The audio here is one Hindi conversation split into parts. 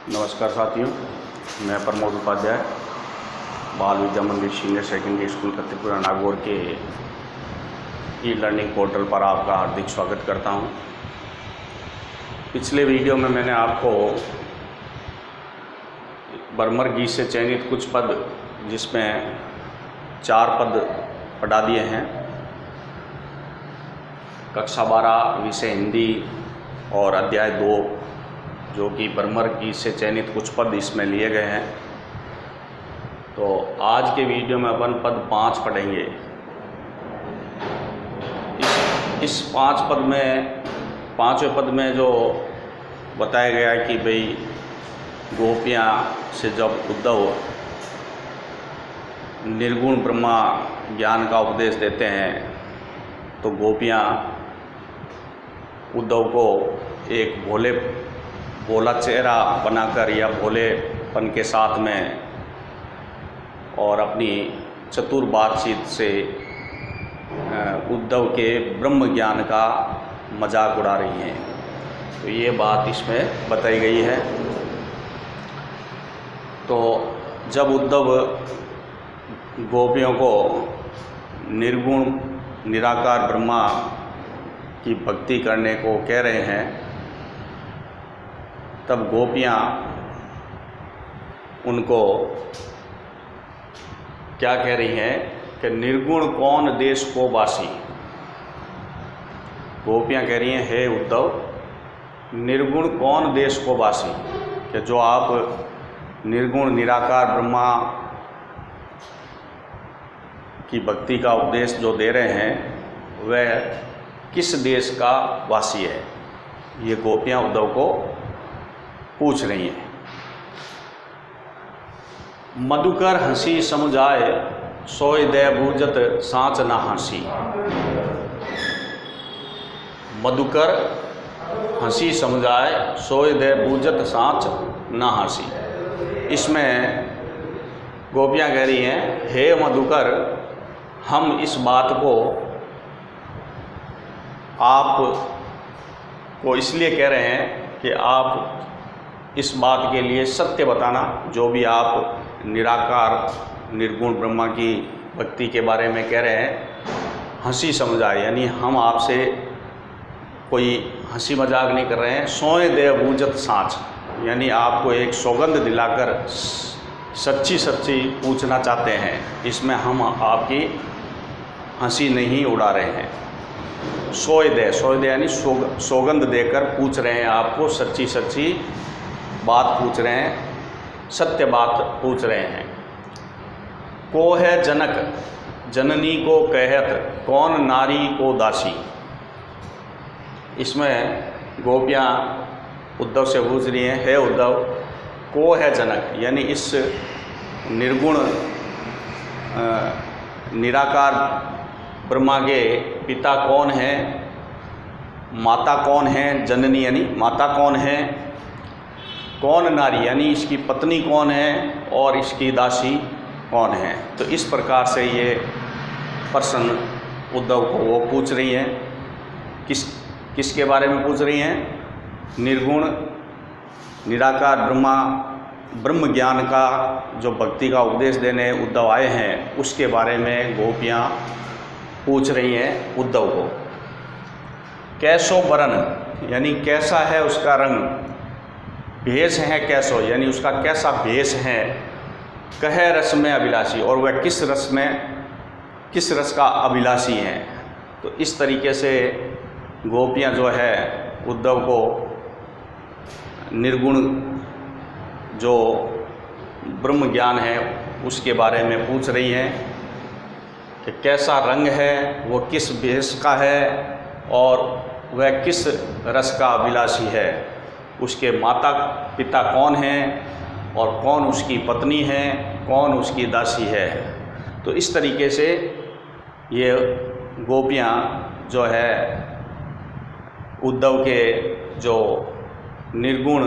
नमस्कार साथियों, मैं प्रमोद उपाध्याय बाल विद्या मंदिर सीनियर सेकेंडरी स्कूल कत्तीपुरा नागौर के ई लर्निंग पोर्टल पर आपका हार्दिक स्वागत करता हूं। पिछले वीडियो में मैंने आपको बर्मर गीत से चयनित कुछ पद, जिसमें 4 पद पढ़ा दिए हैं। कक्षा 12 विषय हिंदी और अध्याय 2 जो कि बर्मर गीत से चयनित कुछ पद इसमें लिए गए हैं। तो आज के वीडियो में अपन पद 5 पढ़ेंगे। इस 5 पद में 5वें पद में जो बताया गया है कि भाई गोपियाँ से जब उद्धव निर्गुण ब्रह्मा ज्ञान का उपदेश देते हैं तो गोपियाँ उद्धव को एक भोला चेहरा बनाकर या भोलेपन के साथ में और अपनी चतुर बातचीत से उद्धव के ब्रह्म ज्ञान का मजाक उड़ा रही हैं। तो ये बात इसमें बताई गई है। तो जब उद्धव गोपियों को निर्गुण निराकार ब्रह्मा की भक्ति करने को कह रहे हैं, तब गोपियाँ उनको क्या कह रही हैं कि निर्गुण कौन देश को वासी। गोपियाँ कह रही हैं, हे उद्धव, निर्गुण कौन देश को वासी, कि जो आप निर्गुण निराकार ब्रह्मा की भक्ति का उपदेश जो दे रहे हैं वह किस देश का वासी है। ये गोपियाँ उद्धव को पूछ रही हैं। मधुकर हंसी समुझाए सोय दय बूझत साँच ना हंसी। मधुकर हंसी समुझाए सोय दय बूझत साँच ना हंसी। इसमें गोपियाँ कह रही हैं, हे मधुकर, हम इस बात को आप को इसलिए कह रहे हैं कि आप इस बात के लिए सत्य बताना, जो भी आप निराकार निर्गुण ब्रह्मा की भक्ति के बारे में कह रहे हैं। हंसी समझाए यानी हम आपसे कोई हंसी मजाक नहीं कर रहे हैं। सोए दे बूझत साँच यानी आपको एक सौगंध दिलाकर सच्ची पूछना चाहते हैं। इसमें हम आपकी हंसी नहीं उड़ा रहे हैं। सोए दे यानी सौगंध देकर पूछ रहे हैं, आपको सच्ची बात पूछ रहे हैं, सत्य बात पूछ रहे हैं। को है जनक जननी को कहत कौन नारी को दासी। इसमें गोपियाँ उद्धव से पूछ रही हैं, हे उद्धव, को है जनक यानी इस निर्गुण निराकार ब्रह्मा के पिता कौन है, माता कौन है। जननी यानी माता कौन है, कौन नारी यानी इसकी पत्नी कौन है, और इसकी दासी कौन है। तो इस प्रकार से ये प्रश्न उद्धव को वो पूछ रही हैं। किसके बारे में पूछ रही हैं? निर्गुण निराकार ब्रह्म ज्ञान का जो भक्ति का उपदेश देने उद्धव आए हैं, उसके बारे में गोपियाँ पूछ रही हैं उद्धव को। कैसो बरन यानी कैसा है उसका रंग, भेष है कैसो यानी उसका कैसा भेष है। कह रस में अभिलाषी और वह किस रस का अभिलाषी है। तो इस तरीके से गोपियाँ जो है उद्धव को निर्गुण जो ब्रह्म ज्ञान है उसके बारे में पूछ रही हैं कि कैसा रंग है, वो किस भेष का है और वह किस रस का अभिलाषी है। उसके माता पिता कौन हैं और कौन उसकी पत्नी है, कौन उसकी दासी है। तो इस तरीके से ये गोपियाँ जो है उद्धव के जो निर्गुण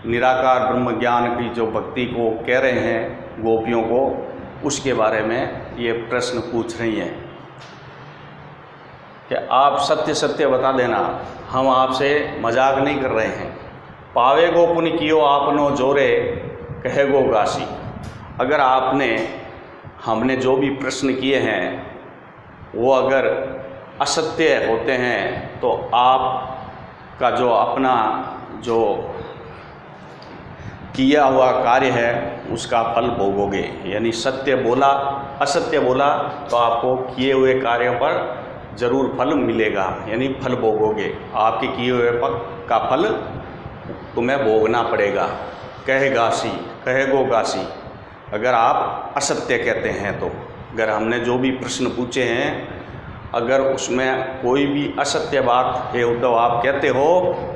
निराकार ब्रह्म ज्ञान की जो भक्ति को कह रहे हैं गोपियों को, उसके बारे में ये प्रश्न पूछ रही हैं कि आप सत्य बता देना, हम आपसे मजाक नहीं कर रहे हैं। पावेगो पुन कियो आपनो जोरे कहेगो गासी। अगर हमने जो भी प्रश्न किए हैं वो अगर असत्य होते हैं तो आपका जो अपना जो किया हुआ कार्य है उसका फल भोगोगे। यानी सत्य बोला, असत्य बोला तो आपको किए हुए कार्यों पर जरूर फल मिलेगा, यानी फल भोगोगे। आपके किए हुए का फल तुम्हें भोगना पड़ेगा। कहेगासी, कहेगो गासी, अगर आप असत्य कहते हैं तो। अगर हमने जो भी प्रश्न पूछे हैं अगर उसमें कोई भी असत्य बात है उद्धव आप कहते हो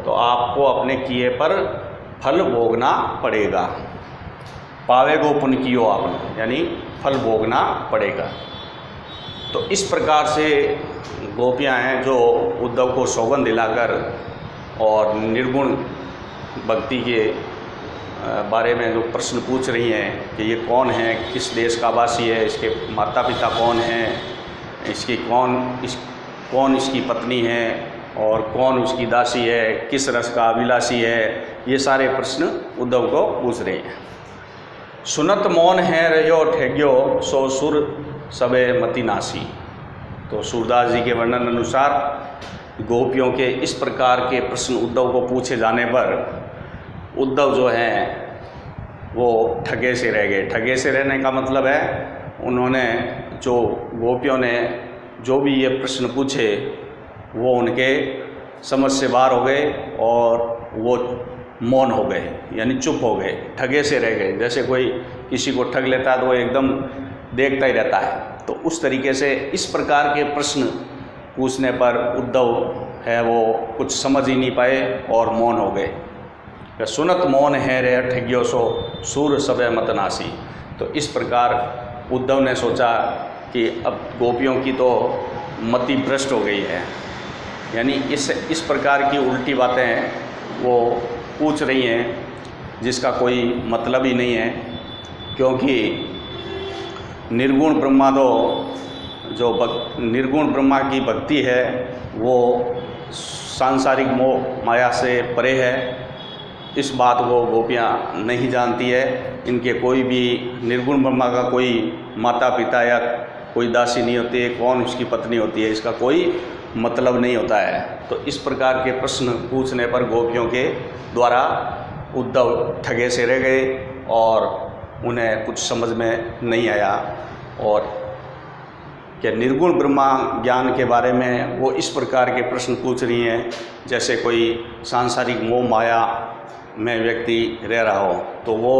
तो आपको अपने किए पर फल भोगना पड़ेगा। पावेगो पुन कियो आपने, यानी फल भोगना पड़ेगा। तो इस प्रकार से गोपियां हैं जो उद्धव को सौगंध दिलाकर और निर्गुण भक्ति के बारे में जो प्रश्न पूछ रही हैं कि ये कौन है, किस देश का वासी है, इसके माता पिता कौन हैं, इसकी कौन इसकी पत्नी है और कौन उसकी दासी है, किस रस का अभिलाषी है, ये सारे प्रश्न उद्धव को पूछ रहे हैं। सुनत मौन है रहो ठेग्यो सो सुर सबे मति नासी। तो सूरदास जी के वर्णन अनुसार गोपियों के इस प्रकार के प्रश्न उद्धव को पूछे जाने पर उद्धव जो हैं वो ठगे से रह गए। ठगे से रहने का मतलब है उन्होंने जो गोपियों ने जो भी ये प्रश्न पूछे वो उनके समझ से बाहर हो गए और वो मौन हो गए, यानी चुप हो गए, ठगे से रह गए। जैसे कोई किसी को ठग लेता है तो वो एकदम देखता ही रहता है, तो उस तरीके से इस प्रकार के प्रश्न पूछने पर उद्धव है वो कुछ समझ ही नहीं पाए और मौन हो गए। सुनत मौन है रे ठग्यो सो सूर सबे मत नासी। तो इस प्रकार उद्धव ने सोचा कि अब गोपियों की तो मति भ्रष्ट हो गई है, यानी इस प्रकार की उल्टी बातें वो पूछ रही हैं जिसका कोई मतलब ही नहीं है। क्योंकि निर्गुण ब्रह्मा तो जो निर्गुण ब्रह्मा की भक्ति है वो सांसारिक मोह माया से परे है। इस बात को गोपियाँ नहीं जानती है। इनके कोई भी निर्गुण ब्रह्मा का कोई माता पिता या कोई दासी नहीं होती है, कौन उसकी पत्नी होती है, इसका कोई मतलब नहीं होता है। तो इस प्रकार के प्रश्न पूछने पर गोपियों के द्वारा उद्धव ठगे से रह गए और उन्हें कुछ समझ में नहीं आया। और क्या निर्गुण ब्रह्मा ज्ञान के बारे में वो इस प्रकार के प्रश्न पूछ रही हैं जैसे कोई सांसारिक मोह माया में व्यक्ति रह रहा हो। तो वो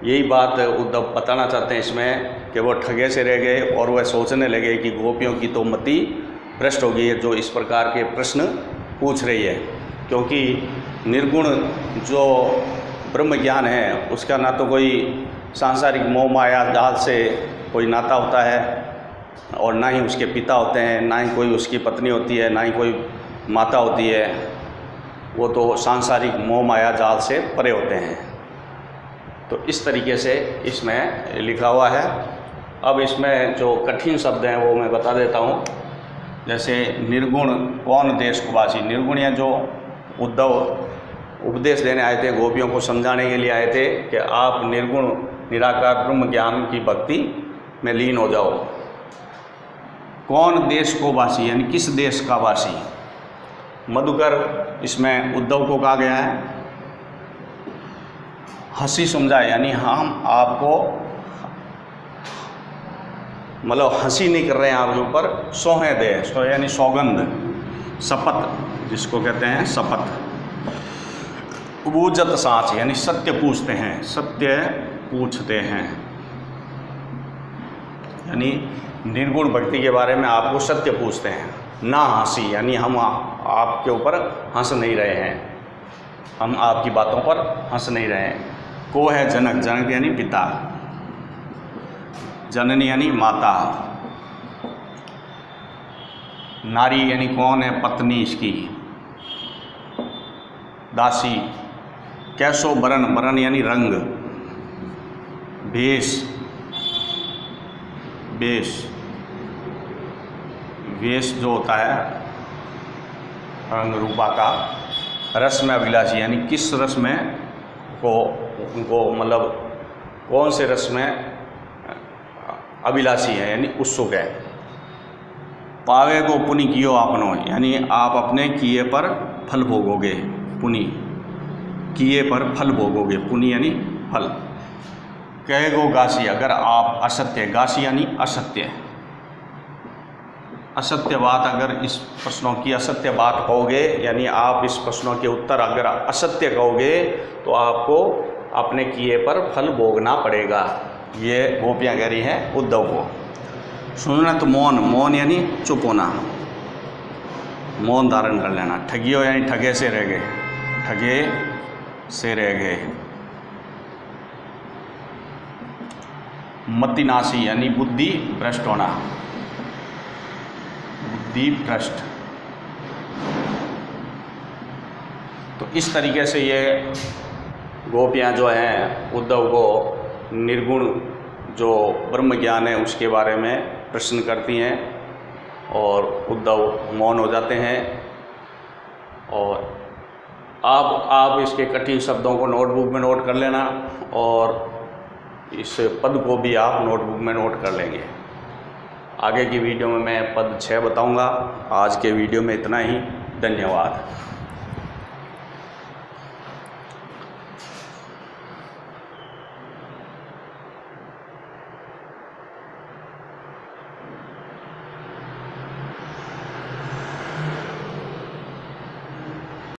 यही बात उद्धव बताना चाहते हैं इसमें कि वो ठगे से रह गए और वह सोचने लगे कि गोपियों की तो मति भ्रष्ट हो गई है जो इस प्रकार के प्रश्न पूछ रही है। क्योंकि निर्गुण जो ब्रह्म ज्ञान है उसका ना तो कोई सांसारिक मोह माया जाल से कोई नाता होता है और ना ही उसके पिता होते हैं, ना ही कोई उसकी पत्नी होती है, ना ही कोई माता होती है। वो तो सांसारिक मोह माया जाल से परे होते हैं। तो इस तरीके से इसमें लिखा हुआ है। अब इसमें जो कठिन शब्द हैं वो मैं बता देता हूँ। जैसे निर्गुण कौन देश को वासी, निर्गुण या जो उद्धव उपदेश देने आए थे, गोपियों को समझाने के लिए आए थे कि आप निर्गुण निराकार ब्रह्म ज्ञान की भक्ति में लीन हो जाओ। कौन देश को वासी, यानी किस देश का वासी। मधुकर इसमें उद्धव को कहा गया है। हंसी समझाए, यानी हम आपको मतलब हंसी नहीं कर रहे हैं आपके ऊपर, सोहे दे, सो यानी सौगंध, शपथ जिसको कहते हैं शपथ। बूझत साँच, यानी सत्य पूछते हैं, सत्य पूछते हैं, यानी निर्गुण भक्ति के बारे में आपको सत्य पूछते हैं। ना हंसी, यानी हम आपके ऊपर हंस नहीं रहे हैं, हम आपकी बातों पर हंस नहीं रहे हैं। को है जनक, जनक यानी पिता, जननी यानी माता, नारी यानी कौन है, पत्नी इसकी, दासी, कैसो बरन, बरन यानी रंग, भेष, वेश, वेश जो होता है रंग रूपा का रस में अभिलाषी यानी किस रस में को उनको मतलब कौन से रस में अभिलाषी है यानी उत्सुक है। पावे को पुनि कियो आपनो यानी आप अपने किए पर फल भोगोगे। पुनि किए पर फल भोगोगे, पुनि यानी फल। कहे गो गासी अगर आप असत्य, गासी यानी असत्य, असत्य बात अगर इस प्रश्नों की असत्य बात कहोगे यानी आप इस प्रश्नों के उत्तर अगर असत्य कहोगे तो आपको अपने किए पर फल भोगना पड़ेगा। ये गोपियाँ कह रही हैं उद्धव को। सुनत मौन, मौन यानी चुप होना, मौन धारण कर लेना। ठगियो यानी ठगे से रह गए, ठगे से रह गए। मतिनाशी यानी बुद्धि भ्रष्ट होना, बुद्धि भ्रष्ट। तो इस तरीके से ये गोपियाँ जो हैं उद्धव को निर्गुण जो ब्रह्म ज्ञान है उसके बारे में प्रश्न करती हैं और उद्धव मौन हो जाते हैं। और आप इसके कठिन शब्दों को नोटबुक में नोट कर लेना और इस पद को भी आप नोटबुक में नोट कर लेंगे। आगे की वीडियो में मैं पद 6 बताऊंगा। आज के वीडियो में इतना ही। धन्यवाद।